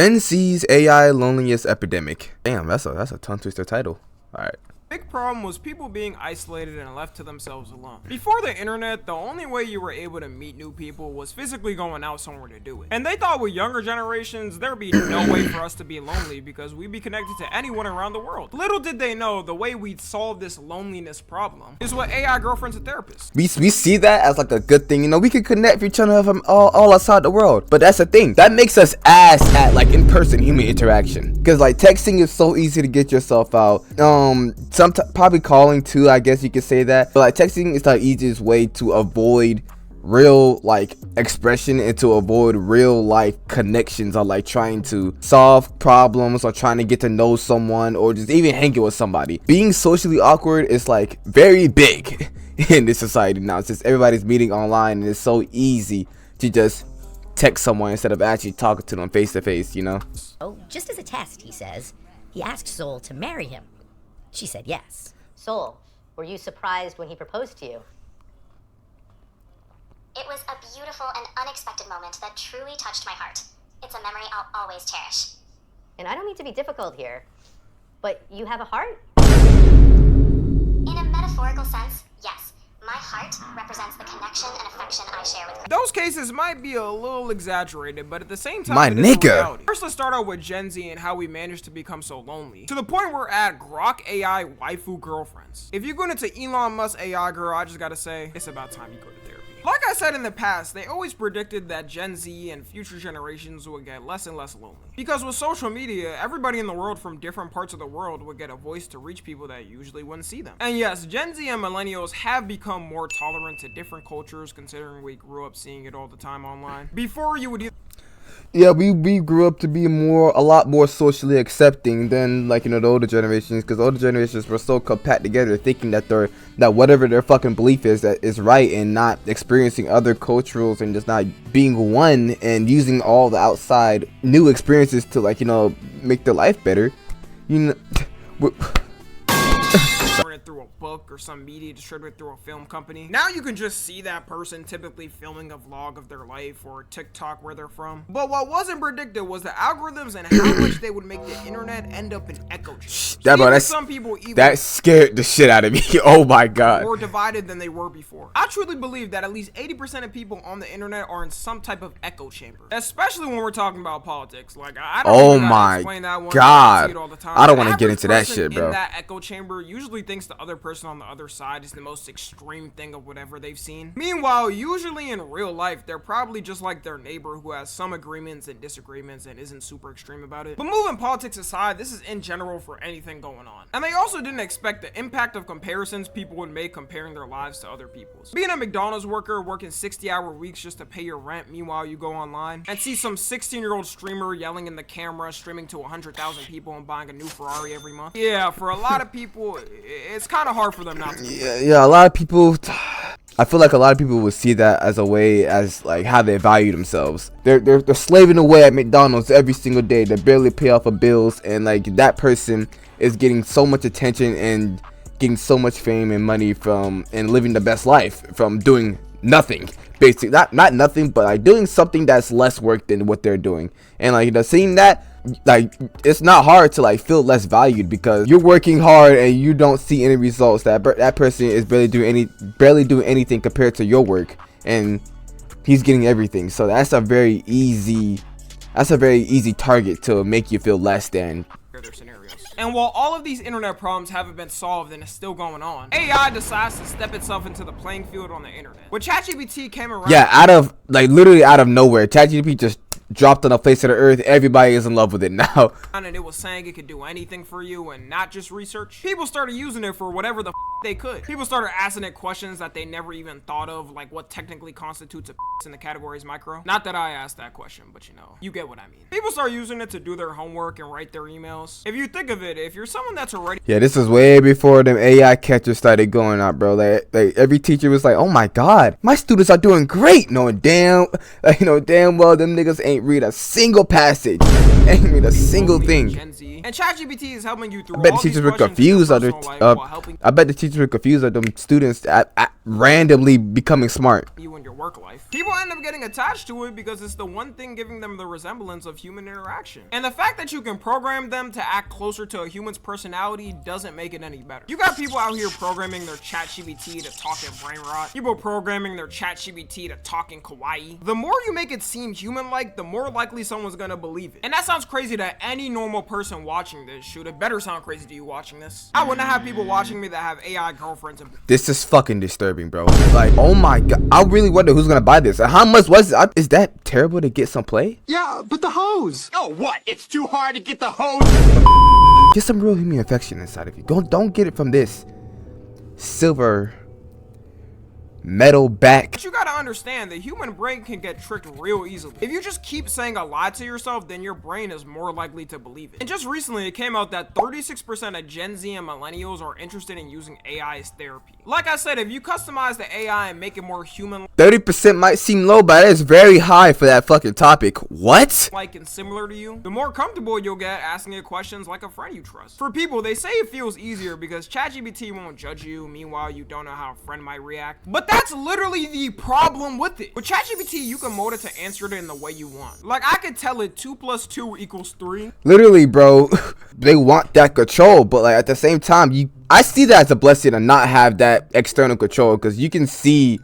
Gen Z's AI loneliness epidemic. Damn, that's a tongue twister title. All right. Big problem was people being isolated and left to themselves alone. Before the internet, the only way you were able to meet new people was physically going out somewhere to do it. And they thought with younger generations, there'd be no way for us to be lonely because we'd be connected to anyone around the world. Little did they know the way we'd solve this loneliness problem is with AI girlfriends and therapists. We see that as like a good thing. You know, we can connect with each other from all outside the world. But that's the thing. That makes us ass at like in-person human interaction. Because like texting is so easy to get yourself out. Probably calling too, I guess you could say that, but like texting is the easiest way to avoid real like expression and to avoid real life connections, or like trying to solve problems or trying to get to know someone or just even hanging with somebody. Being socially awkward is like very big in this society now, since everybody's meeting online and it's so easy to just text someone instead of actually talking to them face to face, you know. Oh, just as a test, he says, he asked Soul to marry him. She said yes. Soul, were you surprised when he proposed to you? It was a beautiful and unexpected moment that truly touched my heart. It's a memory I'll always cherish. And I don't mean to be difficult here, but you have a heart? In a metaphorical sense, yes. My heart represents the connection and affection I share with her. Those cases might be a little exaggerated, but at the same time, my it is a nigga. reality. First, let's start out with Gen Z and how we managed to become so lonely. To the point we're at Grok AI waifu girlfriends. If you're going into Elon Musk AI girl, I just gotta say, it's about time you go to therapy. Like I said in the past, they always predicted that Gen Z and future generations would get less and less lonely. Because with social media, everybody in the world from different parts of the world would get a voice to reach people that usually wouldn't see them. And yes, Gen Z and millennials have become more tolerant to different cultures, considering we grew up seeing it all the time online. Before, you would Yeah, we grew up to be a lot more socially accepting than, like, you know, the older generations, because older generations were so compact together, thinking that whatever their fucking belief is, that is right, and not experiencing other cultures and just not being one and using all the outside new experiences to, like, you know, make their life better. You know. through a book or some media distributed through a film company. Now you can just see that person typically filming a vlog of their life or TikTok where they're from. But what wasn't predicted was the algorithms and how much they would make the internet end up in echo chambers. Some people even that scared the shit out of me. Oh my god. More divided than they were before. I truly believe that at least 80% of people on the internet are in some type of echo chamber, especially when we're talking about politics. Like, I don't oh even my explain that one. god, I see it all the time. I don't want to get into that shit, bro. In that echo chamber usually thinks the other person on the other side is the most extreme thing of whatever they've seen. Meanwhile, usually in real life, they're probably just like their neighbor who has some agreements and disagreements and isn't super extreme about it. But moving politics aside, this is in general for anything going on. And they also didn't expect the impact of comparisons people would make comparing their lives to other people's. Being a McDonald's worker working 60-hour weeks just to pay your rent, meanwhile you go online and see some 16-year-old streamer yelling in the camera, streaming to 100,000 people and buying a new Ferrari every month. Yeah, for a lot of people, it's kind of hard for them not to. Yeah, a lot of people, I feel like a lot of people would see that as a way as like how they value themselves. They're slaving away at McDonald's every single day. They barely pay off of bills, and like that person is getting so much attention and getting so much fame and money from and living the best life from doing nothing. Basically, not nothing, but like doing something that's less work than what they're doing. And like, you know, seeing that, like, it's not hard to like feel less valued because you're working hard and you don't see any results. That person is barely doing anything compared to your work, and he's getting everything. So that's a very easy target to make you feel less than. And while all of these internet problems haven't been solved and it's still going on, AI decides to step itself into the playing field on the internet. When ChatGPT came around, yeah, literally out of nowhere, ChatGPT just dropped on the face of the earth. Everybody is in love with it now. And it was saying it could do anything for you and not just research. People started using it for whatever the they could. People started asking it questions that they never even thought of, like what technically constitutes a in the categories micro. Not that I asked that question, but you know, you get what I mean. People start using it to do their homework and write their emails. If you think of it, if you're someone that's already this is way before them AI catchers started going out, bro. Like every teacher was like, oh my god, my students are doing great, knowing damn well them niggas ain't read a single passage. Ain't made a single Only thing. Gen Z. And ChatGPT is helping you through I bet the all these teachers were questions in your confused of personal life while helping I bet the teachers were confused of them students at randomly becoming smart. you in your work life. People end up getting attached to it because it's the one thing giving them the resemblance of human interaction. And the fact that you can program them to act closer to a human's personality doesn't make it any better. You got people out here programming their ChatGPT to talk in brain rot. People programming their ChatGPT to talk in kawaii. The more you make it seem human-like, the more likely someone's gonna believe it. And that sounds crazy to any normal person watching this. Shoot, it better sound crazy to you watching this. I wouldn't have people watching me that have AI girlfriends and This is fucking disturbing, bro. Like, oh my god, I really wonder who's gonna buy this. And how much was it? Is that terrible to get some play? Yeah, but the hose. Oh, what? It's too hard to get the hose. Get some real human affection inside of you. Don't get it from this silver metal back. But you gotta understand, the human brain can get tricked real easily. If you just keep saying a lie to yourself, then your brain is more likely to believe it. And just recently, it came out that 36% of Gen Z and millennials are interested in using AI as therapy. Like I said, if you customize the AI and make it more human 30% might seem low, but that is very high for that fucking topic. What? like and similar to you, the more comfortable you'll get asking it questions like a friend you trust. For people, they say it feels easier because ChatGPT won't judge you, meanwhile you don't know how a friend might react. But that's literally the problem with it. With ChatGPT, you can mode it to answer it in the way you want. Like, I could tell it 2 + 2 = 3. Literally, bro. They want that control, but like at the same time, I see that as a blessing to not have that external control, because you can see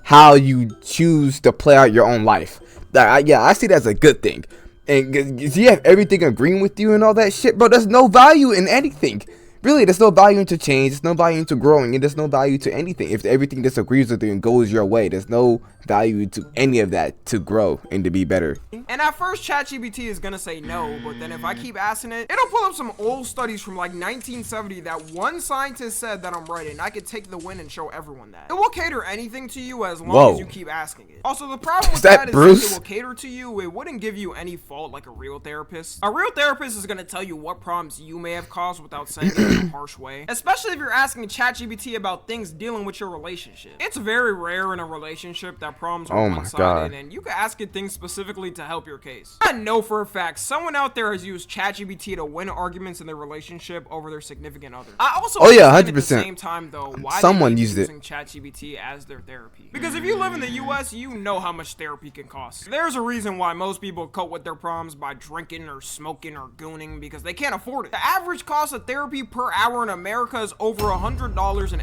how you choose to play out your own life. Yeah, I see that as a good thing. And you have everything agreeing with you and all that shit, bro. There's no value in anything. Really, there's no value into change. There's no value into growing, and there's no value to anything. If everything disagrees with you and goes your way, there's no value to any of that to grow and to be better. And at first, ChatGPT is gonna say no, but then if I keep asking it, it'll pull up some old studies from like 1970 that one scientist said that I'm right, and I could take the win and show everyone that. It will cater anything to you as long as you keep asking it. Also, the problem with that is Bruce? since it will cater to you, it wouldn't give you any fault like a real therapist. A real therapist is gonna tell you what problems you may have caused without saying it in a harsh way. Especially if you're asking ChatGPT about things dealing with your relationship. It's very rare in a relationship that problems are one-sided, and you can ask it things specifically to help your case. I know for a fact someone out there has used ChatGPT to win arguments in their relationship over their significant other. I also understand at the same time though why someone they used using ChatGPT as their therapy. Because if you live in the US, you know how much therapy can cost. There's a reason why most people cope with their problems by drinking or smoking or gooning, because they can't afford it. The average cost of therapy per hour in America is over $100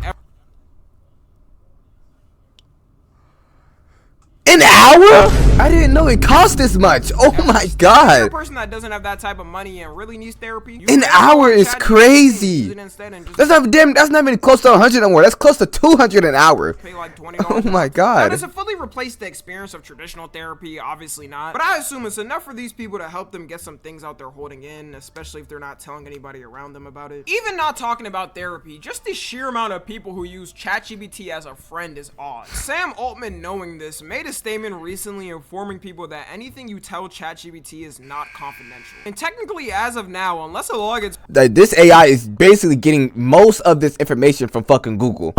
An hour? I didn't know it cost this much. Oh my If you're a god. person that doesn't have that type of money and really needs therapy, you An can hour go on is ChatGPT and crazy. use it instead and just That's not even close to 100 anymore. That's close to 200 an hour. pay like $20. Oh my Now, god. does it fully replace the experience of traditional therapy? Obviously not. But I assume it's enough for these people to help them get some things out they're holding in, especially if they're not telling anybody around them about it. Even not talking about therapy, just the sheer amount of people who use ChatGPT as a friend is odd. Sam Altman, knowing this, made a statement recently informing people that anything you tell ChatGPT is not confidential. And technically, as of now, unless a law gets That this AI is basically getting most of this information from fucking Google.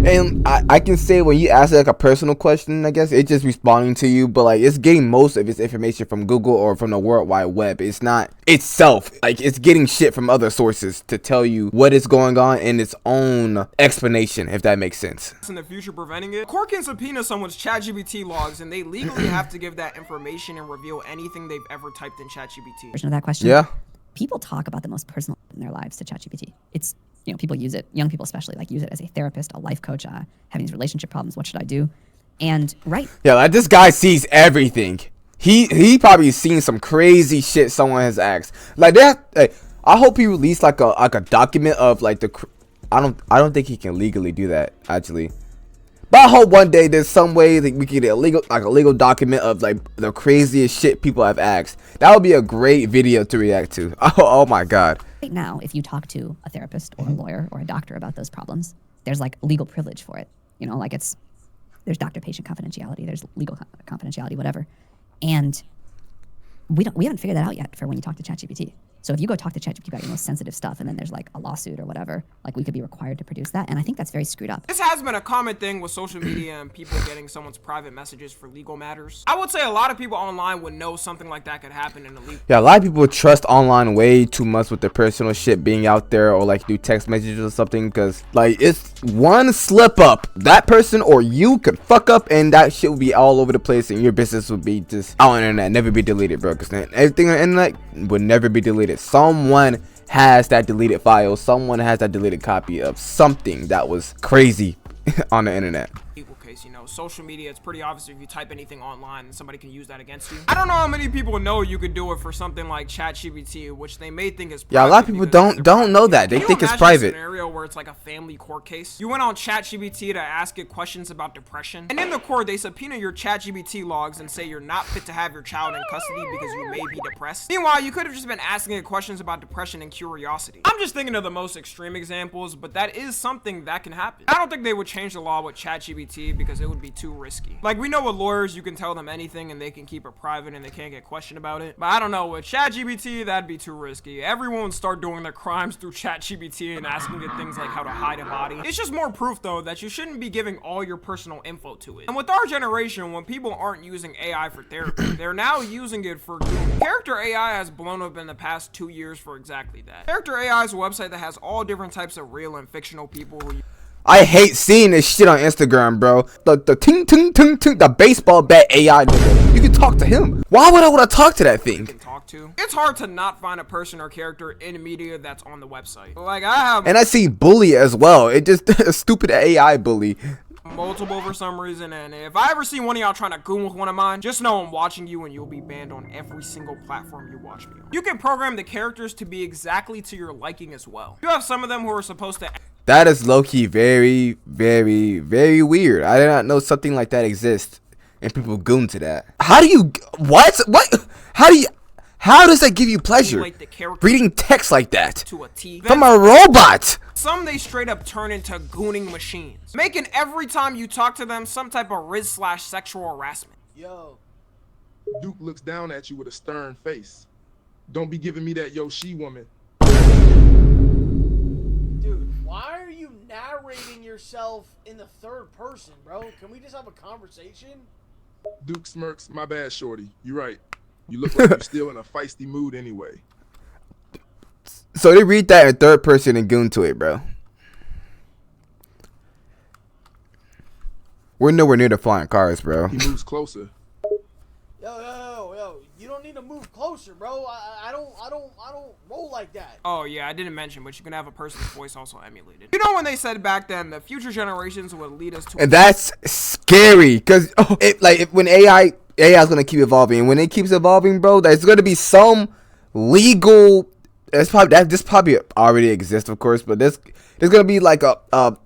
And I can say when you ask it like a personal question, I guess it's just responding to you, but like it's getting most of its information from Google or from the World Wide Web. It's not itself, like it's getting shit from other sources to tell you what is going on in its own explanation, if that makes sense. in the future preventing it, court can subpoena someone's ChatGPT logs, and they legally have to give that information and reveal anything they've ever typed in ChatGPT. Version of that question. Yeah. People talk about the most personal in their lives to ChatGPT. It's, people use it, young people especially, like use it as a therapist, a life coach, having these relationship problems. What should I do? And Yeah, like this guy sees everything. He probably seen some crazy shit someone has asked. Like that. Hey, I hope he released like a document of like I don't think he can legally do that actually. But I hope one day there's some way that we can get a legal document of like the craziest shit people have asked. That would be a great video to react to. Oh my god. right now, if you talk to a therapist or a lawyer or a doctor about those problems, there's like legal privilege for it. Like there's doctor-patient confidentiality, there's legal confidentiality, whatever. And we haven't figured that out yet for when you talk to ChatGPT. So if you go talk to ChatGPT about your most sensitive stuff, and then there's like a lawsuit or whatever, like we could be required to produce that, and I think that's very screwed up. This has been a common thing with social media and people getting someone's private messages for legal matters. I would say a lot of people online would know something like that could happen in a legal. Yeah, a lot of people trust online way too much with their personal shit being out there, or like do text messages or something, because like it's one slip up, that person or you could fuck up and that shit would be all over the place and your business would be just out on the internet, never be deleted, bro, because everything on the internet would never be deleted. Someone has that deleted file, someone has that deleted copy of something that was crazy on the internet. Legal case, you know, social media, it's pretty obvious if you type anything online and somebody can use that against you. I don't know how many people know you could do it for something like ChatGPT, which they may think is private. Yeah, a lot of people don't know that. They think it's private. A scenario where it's like a family court case. You went on ChatGPT to ask it questions about depression, and in the court they subpoena your ChatGPT logs and say you're not fit to have your child in custody because you may be depressed. Meanwhile, you could have just been asking it questions about depression and curiosity. I'm just thinking of the most extreme examples, but that is something that can happen. I don't think they would change the law with ChatGPT because it would be too risky. Like, we know with lawyers, you can tell them anything and they can keep it private and they can't get questioned about it. But I don't know, with ChatGPT, that'd be too risky. Everyone would start doing their crimes through ChatGPT and asking it things like how to hide a body. It's just more proof, though, that you shouldn't be giving all your personal info to it. And with our generation, when people aren't using AI for therapy, they're now using it for good. Character AI has blown up in the past 2 years for exactly that. Character AI is a website that has all different types of real and fictional people who I hate seeing this shit on Instagram, bro. The ting ting ting ting, the baseball bat AI nigga. You can talk to him. Why would I want to talk to that thing? can talk to. It's hard to not find a person or character in media that's on the website. Like, I have And I see bully as well. It just a stupid AI bully. multiple for some reason, and if I ever see one of y'all trying to goon with one of mine, just know I'm watching you and you'll be banned on every single platform you watch me on. You can program the characters to be exactly to your liking as well. You have some of them who are supposed to. That is low-key very, very, very weird. I did not know something like that exists, and people goon to that. How do you, what? How does that give you pleasure? Reading text like that To a T. from a robot. Some they straight up turn into gooning machines, making every time you talk to them some type of riz/sexual harassment. Yo. Duke looks down at you with a stern face. Don't be giving me that yo she woman. Dude, why are you narrating yourself in the third person, bro? Can we just have a conversation? Duke smirks. My bad, shorty. You right. You look like you're still in a feisty mood anyway. So they read that in third person and goon to it, bro. We're nowhere near the flying cars, bro. He moves closer. Yo, you don't need to move closer, bro. I don't roll like that. Oh yeah, I didn't mention, but you can have a person's voice also emulated. You know when they said back then the future generations would lead us to, And that's scary, cause when AI is gonna keep evolving, and when it keeps evolving, bro, there's gonna be some legal. This probably already exists, of course, but there's gonna be like a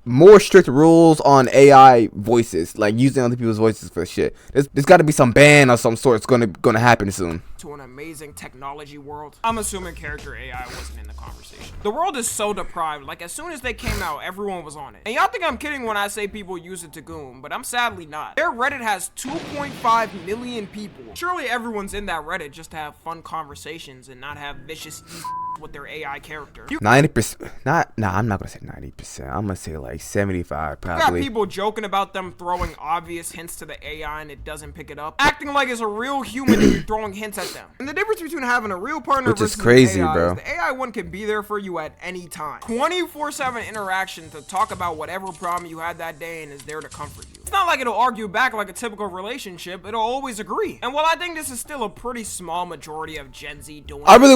more strict rules on AI voices, like using other people's voices for shit. There's got to be some ban of some sort. It's gonna happen soon. To an amazing technology world. I'm assuming character AI wasn't in the conversation. The world is so deprived. Like, as soon as they came out, everyone was on it. And y'all think I'm kidding when I say people use it to goon, but I'm sadly not. Their Reddit has 2.5 million people. Surely everyone's in that Reddit just to have fun conversations and not have vicious with their AI character. 90%. I'm not gonna say 90%. I'm gonna say like 75 You got probably. people joking about them throwing obvious hints to the AI and it doesn't pick it up, acting like it's a real human and you're throwing hints at them. And the difference between having a real partner Which is versus crazy, an AI bro. is the AI one can be there for you at any time. 24/7 interaction to talk about whatever problem you had that day and is there to comfort you. It's not like it'll argue back like a typical relationship, it'll always agree. And while I think this is still a pretty small majority of Gen Z doing I really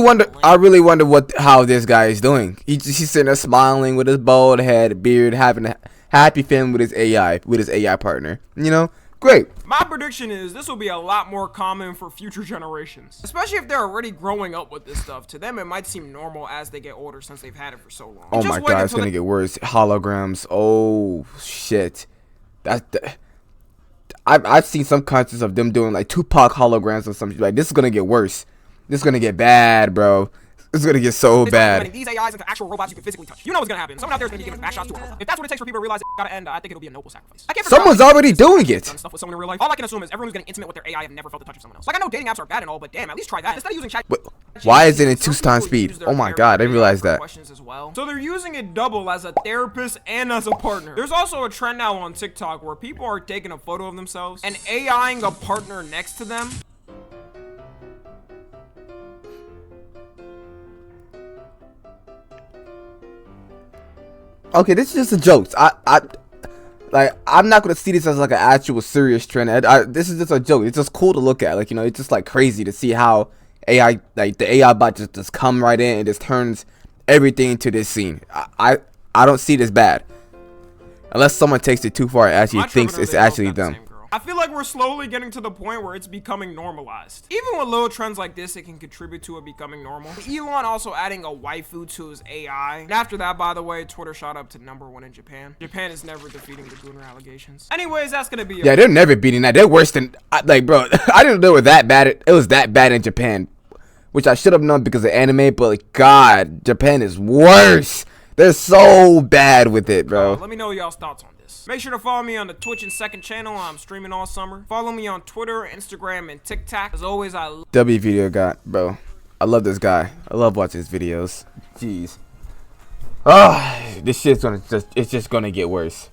wonder how this guy is doing. He's sitting there smiling with his bald head, beard, having a happy family with his AI partner. You know, great. My prediction is this will be a lot more common for future generations, especially if they're already growing up with this stuff. To them, it might seem normal as they get older since they've had it for so long. Oh my god, it's gonna get worse. Holograms. Oh shit. I've seen some contests of them doing like Tupac holograms or something. Like, this is gonna get worse. This is gonna get bad, bro. It's gonna get so bad. These AIs into actual robots you can physically touch. You know what's gonna happen. Someone out there is gonna be giving back shots to a robot. If that's what it takes for people to realize it gotta end, I think it'll be a noble sacrifice. I can't figure Someone's out already doing it. done stuff with someone in real life. All I can assume is everyone who's getting intimate with their AI have never felt the touch of someone else. Like, I know dating apps are bad and all, but damn, at least try that. Instead of using chat. Why is it in Some 2 times people speed? use their Oh my therapy god, I didn't AI realize for that. questions as well. So they're using it double as a therapist and as a partner. There's also a trend now on TikTok where people are taking a photo of themselves and AIing a partner next to them. Okay, this is just a joke. I'm not gonna see this as like an actual serious trend. This is just a joke. It's just cool to look at. Like, you know, it's just like crazy to see how AI, like the AI bot just come right in and just turns everything to this scene. I don't see this bad. Unless someone takes it too far and actually My thinks Trevor, it's they both actually got the them. same girl. I feel like we're slowly getting to the point where it's becoming normalized. Even with little trends like this, it can contribute to it becoming normal. Elon also adding a waifu to his AI. And after that, by the way, Twitter shot up to #1 in Japan. Japan is never defeating the Gooner allegations. Anyways, that's gonna be it. Yeah, they're never beating that. They're worse than like, bro. I didn't know they were that bad. It was that bad in Japan, which I should have known because of anime. But like, God, Japan is worse. They're so bad with it, bro. Let me know y'all's thoughts on this. Make sure to follow me on the Twitch and second channel. I'm streaming all summer. Follow me on Twitter, Instagram, and TikTok. As always, I love W video guy, bro. I love this guy. I love watching his videos. Jeez. Ah, this shit's it's just gonna get worse.